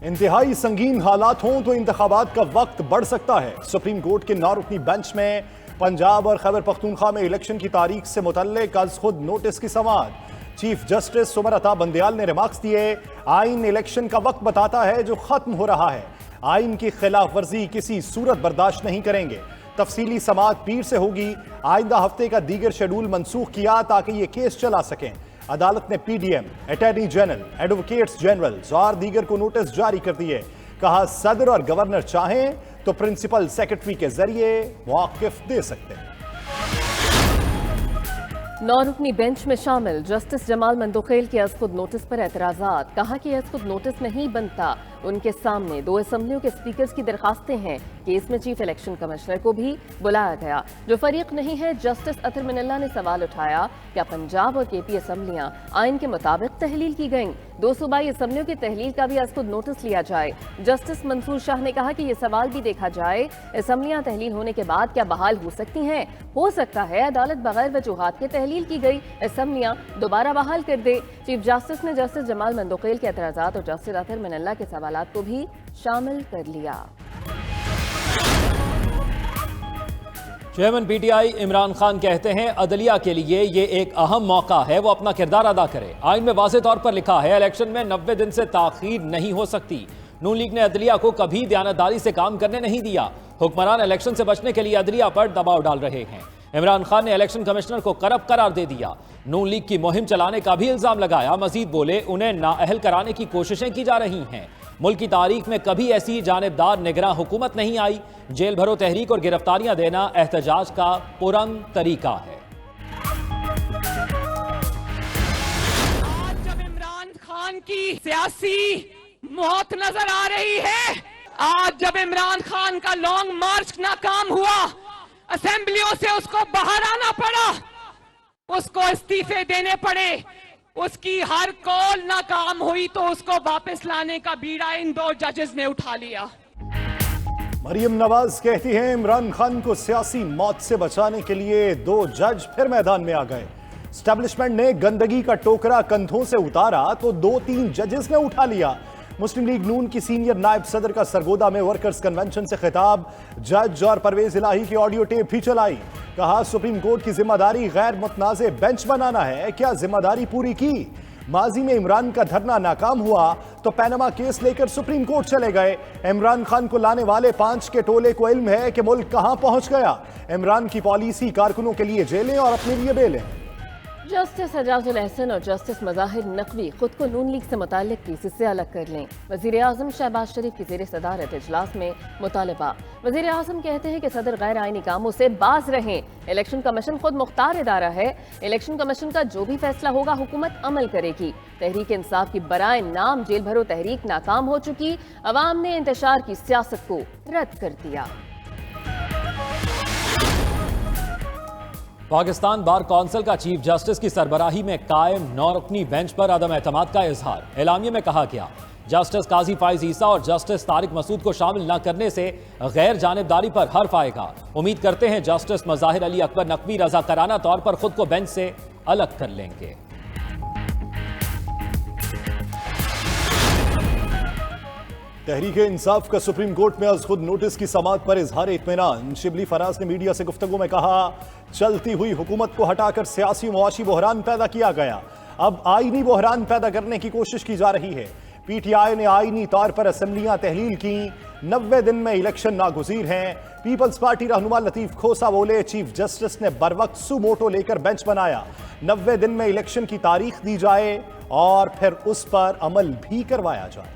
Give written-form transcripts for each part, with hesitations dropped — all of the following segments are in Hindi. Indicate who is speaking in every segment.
Speaker 1: इंतहाई संगीन हालात हों तो इंतखाबात का वक्त बढ़ सकता है। सुप्रीम कोर्ट के नारुकनी बेंच में पंजाब और खैबर पख्तूनख्वा में इलेक्शन की तारीख से मुतल्लिक आज खुद नोटिस की समाअत। चीफ जस्टिस उमर अता बंदयाल ने रिमार्क्स दिए, आइन इलेक्शन का वक्त बताता है जो खत्म हो रहा है। आइन की खिलाफ वर्जी किसी सूरत बर्दाश्त नहीं करेंगे। तफसीली समाअत पीर से होगी। आइंदा हफ्ते का दीगर शेड्यूल मनसूख किया ताकि ये केस चला सकें। अदालत ने PDM, attorney general, advocates general और दीगर को नोटिस जारी कर दिए। कहा सदर और गवर्नर चाहें तो प्रिंसिपल सेक्रेटरी के जरिए मौक़िफ़ दे सकते हैं।
Speaker 2: नौ रुकनी बेंच में शामिल जस्टिस जमाल मंदोखेल के खुद नोटिस पर एतराज़ात। कहा कि खुद नोटिस नहीं बनता। उनके सामने दो असम्बलियों के स्पीकर्स की दरखास्तें हैं। केस में चीफ इलेक्शन कमिश्नर को भी बुलाया गया जो फरीक नहीं है। जस्टिस अतर मिनल्ला ने सवाल उठाया, क्या पंजाब और केपी असम्बलियां आइन के मुताबिक तहलील की गईं? दो सूबाई असम्बलियों की तहलील का भी खुद नोटिस लिया जाए। जस्टिस मंसूर शाह ने कहा कि यह सवाल भी देखा जाए, असम्बलियां तहलील होने के बाद क्या बहाल हो सकती हैं? हो सकता है अदालत बगैर वजूहात के तहलील की गई असम्बलियां दोबारा बहाल कर दे। चीफ जस्टिस ने जस्टिस जमाल मंदोखेल के एतराज़ात और जस्टिस अतर मिनल्ला के सवालात को भी शामिल कर लिया।
Speaker 3: चेयरमैन पीटीआई इमरान खान कहते हैं अदलिया के लिए ये एक अहम मौका है, वो अपना किरदार अदा करे। आइन में वाज़ेह तौर पर लिखा है इलेक्शन में 90 दिन से ताखीर नहीं हो सकती। नून लीग ने अदलिया को कभी दयानतदारी से काम करने नहीं दिया। हुक्मरान इलेक्शन से बचने के लिए अदलिया पर दबाव डाल रहे हैं। इमरान खान ने इलेक्शन कमिश्नर को करप्ट करार दे दिया। नून लीग की मुहिम चलाने का भी इल्जाम लगाया। मजीद बोले उन्हें नाअहल कराने की कोशिशें की जा रही हैं। मुल्क की तारीख में कभी ऐसी जानिबदार निगरां हुकूमत नहीं आई। जेल भरो तहरीक और गिरफ्तारियां देना एहतजाज का पुरअमन तरीका है।
Speaker 4: आज जब इमरान खान की सियासी मौत नजर आ रही है, आज जब इमरान खान का लॉन्ग मार्च नाकाम हुआ, असेंबलियों से उसको बाहर आना पड़ा, उसको इस्तीफे देने पड़े, उसकी हर कॉल नाकाम हुई तो उसको वापस लाने का बीड़ा इन दो जजेस ने उठा लिया।
Speaker 1: मरियम नवाज कहती हैं इमरान खान को सियासी मौत से बचाने के लिए दो जज फिर मैदान में आ गए। एस्टेब्लिशमेंट ने गंदगी का टोकरा कंधों से उतारा तो 2-3 जजेस ने उठा लिया। मुस्लिम लीग नून की सीनियर नायब सदर का सरगोदा में वर्कर्स कन्वेंशन से खिताब। जज और परवेज इलाही की ऑडियो टेप भी चलाई। कहा सुप्रीम कोर्ट की जिम्मेदारी गैर मुतनाज़े बेंच बनाना है, क्या जिम्मेदारी पूरी की? माजी में इमरान का धरना नाकाम हुआ तो पैनामा केस लेकर सुप्रीम कोर्ट चले गए। इमरान खान को लाने वाले 5 के टोले को इल्म है कि मुल्क कहां पहुंच गया। इमरान की पॉलिसी कारकुनों के लिए जेलें और अपने लिए बेलें।
Speaker 2: जस्टिस एजाजुल एहसन और जस्टिस मज़ाहिर नकवी खुद को नून लीग से मुताल्लिक केसेस से अलग कर लें। वज़ीर आज़म शहबाज शरीफ की ज़ेर सदारत इजलास में मुतालबा। वज़ीर आज़म कहते हैं कि सदर गैर आइनी कामों से बाज रहें। इलेक्शन कमीशन खुद मुख्तार इदारा है। इलेक्शन कमीशन का जो भी फैसला होगा हुकूमत अमल करेगी। तहरीक इंसाफ की बराए नाम जेल भरो तहरीक नाकाम हो चुकी। अवाम ने इंतशार की सियासत को रद्द कर दिया।
Speaker 3: पाकिस्तान बार कौंसिल का चीफ जस्टिस की सरबराही में कायम 9 रुकनी बेंच पर अदम एतमाद का इजहार। एलामिये में कहा गया जस्टिस काजी फाइज ईसा और जस्टिस तारिक मसूद को शामिल न करने से गैर जानिबदारी पर हर्फ आएगा। उम्मीद करते हैं जस्टिस मज़ाहिर अली अकबर नकवी रज़ाकाराना तौर पर खुद को बेंच से अलग कर लेंगे।
Speaker 1: तहरीक इंसाफ का सुप्रीम कोर्ट में आज खुद नोटिस की समाअत पर इजहार इत्मीनान। शिबली फराज ने मीडिया से गुफ्तगू में कहा चलती हुई हुकूमत को हटाकर सियासी मुआशी बहरान पैदा किया गया, अब आईनी बहरान पैदा करने की कोशिश की जा रही है। पीटीआई ने आईनी तौर पर असम्बलियां तहलील की, 90 दिन में इलेक्शन नागुज़ीर हैं। पीपल्स पार्टी रहनुमा लतीफ खोसा बोले चीफ जस्टिस ने बरवक्त सुमोटो लेकर बेंच बनाया। 90 दिन में इलेक्शन की तारीख दी जाए और फिर उस पर अमल भी करवाया जाए।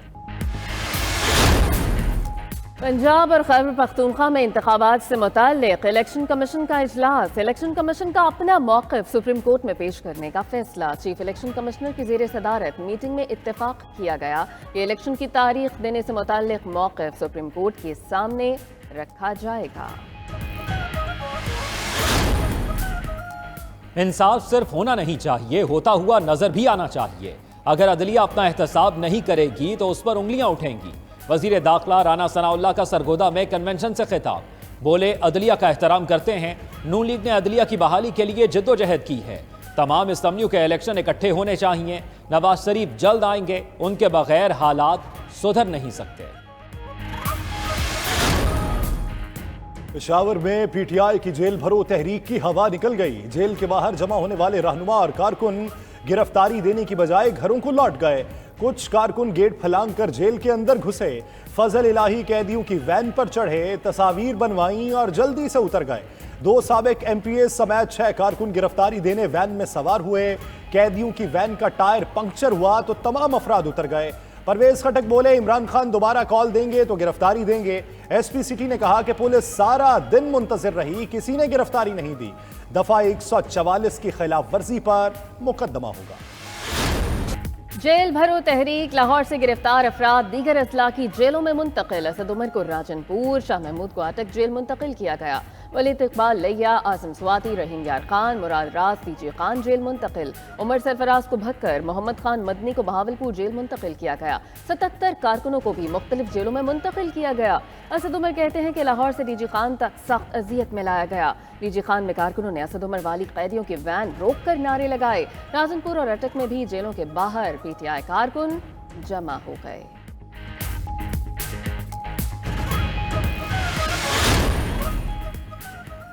Speaker 2: पंजाब और खैबर पख्तूनख्वा में इंतखाबात से मुताल्लिक इलेक्शन कमीशन का इजलास। इलेक्शन कमीशन का अपना मौक़िफ़ सुप्रीम कोर्ट में पेश करने का फैसला। चीफ इलेक्शन कमिश्नर की ज़ेर सदारत मीटिंग में इत्तेफाक किया गया कि इलेक्शन की तारीख देने से मुताल्लिक मौक़िफ़ सुप्रीम कोर्ट के सामने रखा जाएगा।
Speaker 3: इंसाफ सिर्फ होना नहीं चाहिए, होता हुआ नजर भी आना चाहिए। अगर अदलिया अपना एहतसाब नहीं करेगी तो उस पर उंगलियां उठेंगी। वजीर दाखिला राना सनाउल्लाह का सरगोदा में कन्वेंशन से खिताब। बोले अदलिया का एहतराम करते हैं। नून लीग ने अदलिया की बहाली के लिए जद्दोजहद की है। तमाम असम्बलियों के इलेक्शन इकट्ठे होने चाहिए। नवाज शरीफ जल्द आएंगे, उनके बगैर हालात सुधर नहीं सकते।
Speaker 1: पेशावर में पीटीआई की जेल भरो तहरीक की हवा निकल गई। जेल के बाहर जमा होने वाले रहनुमा और कारकुन गिरफ्तारी देने की बजाय घरों को लौट गए। कुछ कारकुन गेट फलांग कर जेल के अंदर घुसे। फजल इलाही कैदियों की वैन पर चढ़े, तस्वीर बनवाई और जल्दी से उतर गए। 2 साबिक एमपीएस समेत 6 कारकुन गिरफ्तारी देने वैन में सवार हुए। कैदियों की वैन का टायर पंक्चर हुआ तो तमाम अफराद उतर गए। परवेज खटक बोले, इमरान खान दोबारा कॉल देंगे तो गिरफ्तारी देंगे। एसपी सिटी ने कहा कि पुलिस सारा दिन मुंतजिर रही, किसी ने गिरफ्तारी नहीं दी। दफा 144 की खिलाफ वर्जी पर मुकदमा होगा।
Speaker 2: जेल भरो तहरीक, लाहौर से गिरफ्तार अफराद दीगर अजला की जेलों में मुंतकिल। असद उमर को राजनपुर, शाह महमूद को अटक जेल मुंतकिल किया गया। वलीद इकबाल लिया, आजम स्वाति, रहीम यार खान, मुराद राज, सीजे खान जेल मुंतकिल। उमर सरफराज को भक्कर, मोहम्मद खान मदनी को बहावलपुर जेल मुंतकिल किया गया। 77 कारकुनों को भी मुख्तलिफ जेलों में मुंतकिल किया गया। असद उमर कहते हैं कि लाहौर से डीजी खान तक सख्त अजियत में लाया गया। डीजी खान में कारकुनों ने असद उमर वाली कैदियों की वैन रोक कर नारे लगाए। राजनपुर और अटक में भी जेलों के बाहर पीटीआई कारकुन जमा हो गए।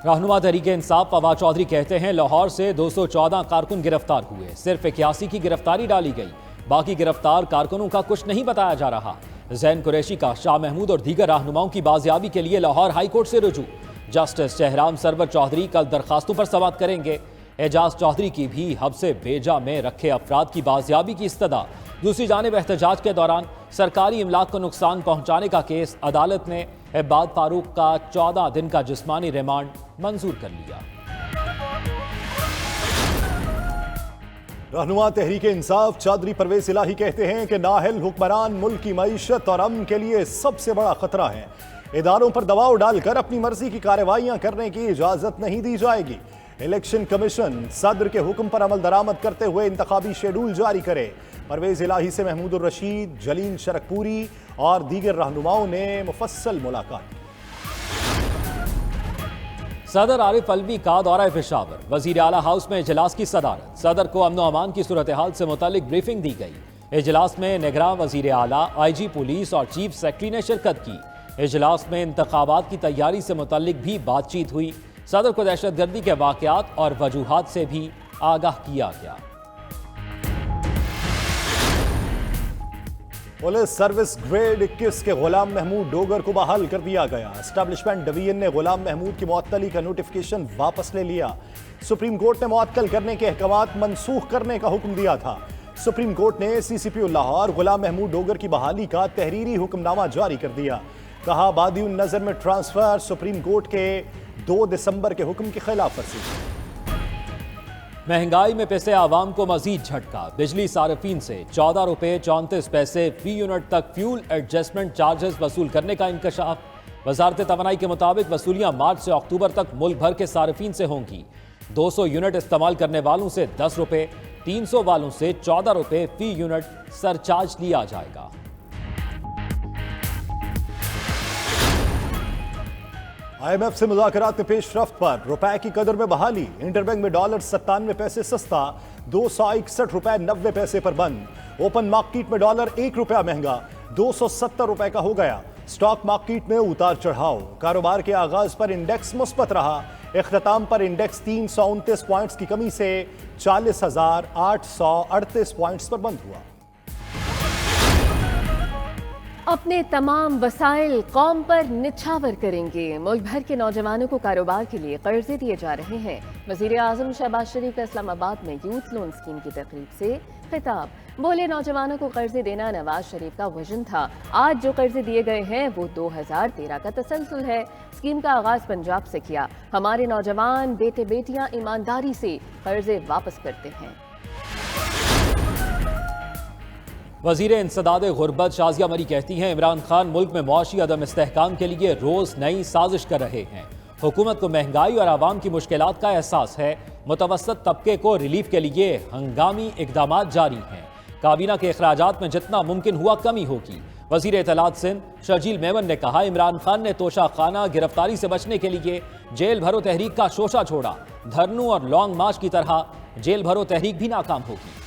Speaker 3: रहनुमा तहरीके इंसाफ फवाद चौधरी कहते हैं लाहौर से 214 कारकुन गिरफ्तार हुए, सिर्फ 81 की गिरफ्तारी डाली गई। बाकी गिरफ्तार कारकुनों का कुछ नहीं बताया जा रहा। जैन कुरैशी का शाह महमूद और दीगर रहनुमाओं की बाजियाबी के लिए लाहौर हाई कोर्ट से रुजू। जस्टिस शहराम सरवर चौधरी कल दरखास्तों पर समाअत करेंगे। एजाज चौधरी की भी हब्से बेजा में रखे अफराद की बाजियाबी की इस्तदा। दूसरी जानिब एहतजाज के दौरान सरकारी इमलाक को नुकसान पहुंचाने का केस अदालत ने इबाद फारूक का 14 दिन का जिस्मानी रिमांड मंजूर कर लिया।
Speaker 1: रहनुमा तहरीके इंसाफ चौधरी परवेज इलाही कहते हैं कि नाहल हुक्मरान मुल्क की मईशत और अमन के लिए सबसे बड़ा खतरा है। इदारों पर दबाव डालकर अपनी मर्जी की कार्रवाइयां करने की इजाजत नहीं दी जाएगी। इलेक्शन कमीशन सदर के हुक्म पर अमल दरामद करते हुए इंतखाबी शेड्यूल जारी करे। परवेज इलाही से महमूदुर रशीद, जलील शरकपुरी और दीगर रहनुमाओं ने मुफस्सल मुलाकात की।
Speaker 3: सदर आरिफ अलवी का दौरा पेशावर, वजीर आला हाउस में इजलास की सदारत। सदर को अमन अमान की सूरत हाल से मुतालिक ब्रीफिंग दी गई। इजलास में निगरान वजीर आला, IG पुलिस और चीफ सेक्रेटरी ने शिरकत की। इजलास में इंतखाबात की तैयारी से मुतालिक भी बातचीत हुई। सदर को दहशतगर्दी के वाकयात और वजूहात से भी आगाह किया गया।
Speaker 1: पुलिस सर्विस ग्रेड 21 के गुलाम महमूद डोगर को बहाल कर दिया गया। एस्टेब्लिशमेंट डिवीजन ने गुलाम महमूद की मुअत्तली का नोटिफिकेशन वापस ले लिया। सुप्रीम कोर्ट ने मुअत्तल करने के अहकामात मनसूख करने का हुक्म दिया था। सुप्रीम कोर्ट ने CCPO लाहौर गुलाम महमूद डोगर की बहाली का तहरीरी हुक्मनामा जारी कर दिया। कहा, बादिउन नजर में ट्रांसफर सुप्रीम कोर्ट के 2 दिसंबर के हुक्म की खिलाफ वर्जी।
Speaker 3: महंगाई में पिसे आवाम को मजीद झटका। बिजली सार्फिन से 14 रुपये 34 पैसे फी यूनिट तक फ्यूल एडजस्टमेंट चार्जेस वसूल करने का इंकशाफ। वजारत तवानाई के मुताबिक वसूलियां मार्च से अक्टूबर तक मुल्क भर के सार्फिन से होंगी। 200 यूनिट इस्तेमाल करने वालों से 10 रुपये, 300 वालों से 14 रुपये फी यूनिट सरचार्ज लिया जाएगा।
Speaker 1: IMF से मुज़ाकरात में पेशरफ्त पर रुपए की कदर में बहाली। इंटरबैंक में डॉलर 97 पैसे सस्ता, 261 रुपए 90 पैसे पर बंद। ओपन मार्केट में डॉलर 1 रुपया महंगा, 270 रुपए का हो गया। स्टॉक मार्केट में उतार चढ़ाव। कारोबार के आगाज पर इंडेक्स मुस्बत रहा। इख्तिताम पर इंडेक्स 329 पॉइंट्स की कमी से 40,838 पॉइंट्स पर बंद हुआ।
Speaker 2: अपने तमाम वसाइल कौम पर निछावर करेंगे। मुल्क भर के नौजवानों को कारोबार के लिए कर्जे दिए जा रहे हैं। वजीर आजम शहबाज शरीफ का इस्लामाबाद में यूथ लोन स्कीम की तकरीब से खिताब। बोले, नौजवानों को कर्जे देना नवाज शरीफ का विजन था। आज जो कर्जे दिए गए हैं वो 2013 का तसलसल है। स्कीम का आगाज पंजाब से किया। हमारे नौजवान बेटे बेटियां ईमानदारी से कर्जे वापस करते हैं।
Speaker 3: वजीर इंसदाद गुरबत शाजिया मरी कहती हैं, इमरान खान मुल्क में मुआशी अदम इस्तेहकाम के लिए रोज नई साजिश कर रहे हैं। हुकूमत को महंगाई और आवाम की मुश्किलात का एहसास है। मुतवस्सत तबके को रिलीफ के लिए हंगामी इकदामात जारी हैं। काबीना के अखराजात में जितना मुमकिन हुआ कमी होगी। वजीर इत्तलात सिंध शर्जील मेमन ने कहा, इमरान खान ने तोशा खाना गिरफ्तारी से बचने के लिए जेल भरो तहरीक का शोशा छोड़ा। धरनों और लॉन्ग मार्च की तरह जेल भरो तहरीक भी नाकाम होगी।